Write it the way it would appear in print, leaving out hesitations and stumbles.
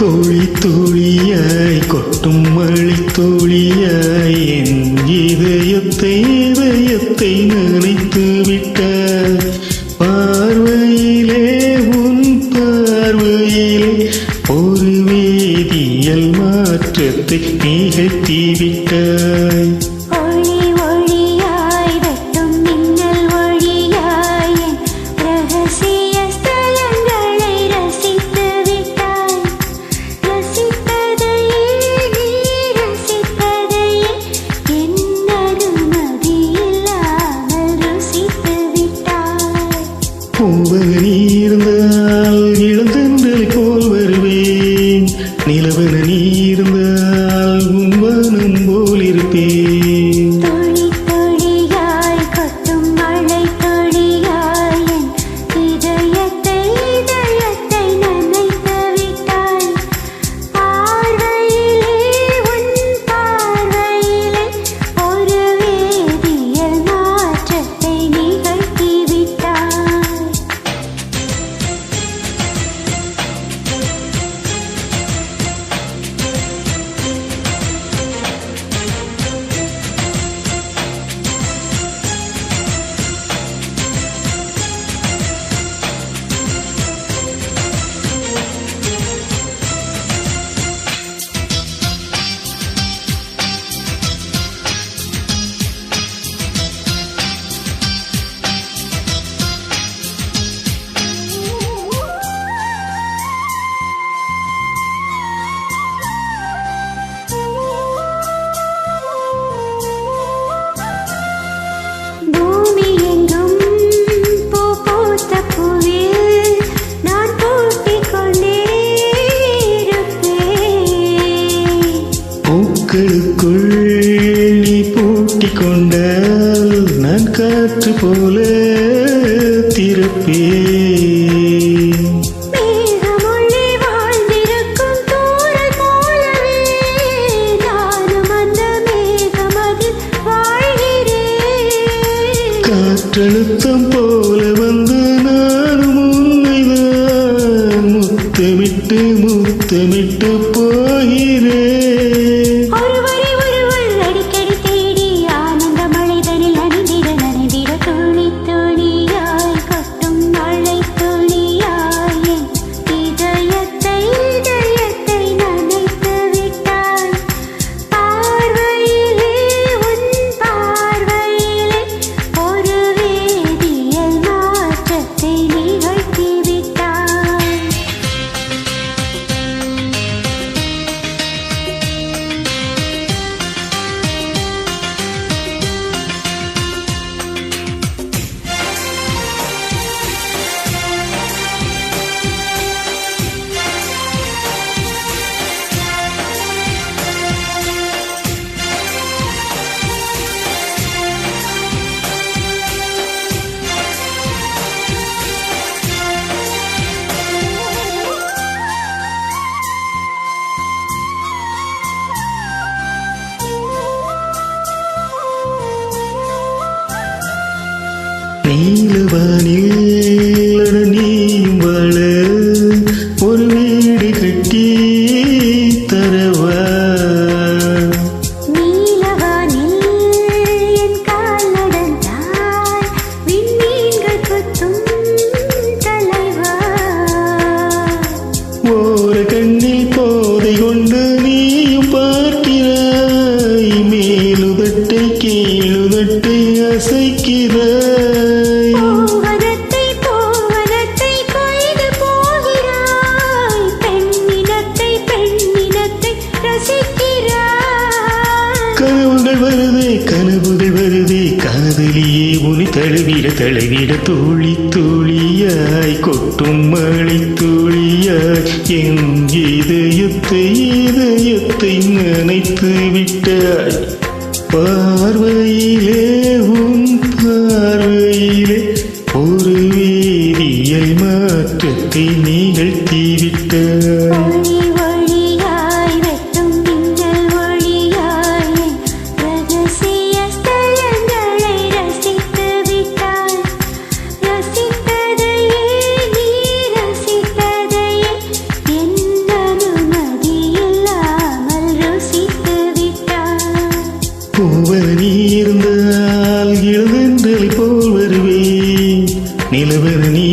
துளி துளியாய் கொட்டும் மழை துளியாய் என் இதயத்தை இதயத்தை நினைத்து விட்டாய். பார்வையிலே உன் பார்வையிலே ஒரு வேதியியல் மாற்றத்தை நிகழ்த்தி விட்டாய். பூவன நீ இருந்தால் இளந்தென்றலை போல் வருவேன். நிலவன நீ இருந்தால் உன்வானம் போல் இருப்பேன். துளி துளியாய் கொட்டும் மழை துளியாய் என் இதயத்தை இதயத்தை நனைத்து விட்டாய். பார்வையிலே உன் பார்வையிலே ஒரு வேதியியல் மாற்றத்தை நிகழ்த்தி விட்டாய். பூக்களுக்குள் நீ பூட்டிக் கொண்டால் நான் காற்று போல திறப்பேன். மேகமொழி வாழ்ந்திருக்கும் தூறல் போலவே நானும் அந்த மேகமதில் வாழ்கிறேன். காற்றழுத்தம் போல வந்து நானும் உன்னைதான் முத்தமிட்டு முத்தமிட்டு போகிறேன். நீலவானில் நீயும் வாழ ஒரு வீடு கட்டி தரவா. நீலவானில் என் கால் நடந்தால் விண்மீன்கள் கொத்தும் தலைவா. ஓர கண்ணில் போதை கொண்டு நீயும் பார்க்கிறாய். மேலுதட்டை கீழுதட்டை அசைக்கிறாய். கனவுகள் வருதே கனவுகள் வருதே காதலியே உனி தழுவிட தழுவிட துளி துளியாய் கொட்டும் மழை துளியாய் என் இதயத்தை இதயத்தை நினைத்து விட்டாய். பார்வையிலே உன் பார்வையிலே ஒரு வேதியியல் மாற்றத்தை நிகழ்த்தி விட்டாய். ரசித்ததையே நீ ரசித்ததையே என் அனுமதி பூவன நீ இருந்தால் இளவென்றலை போல் வருவேன் நிலவன நீ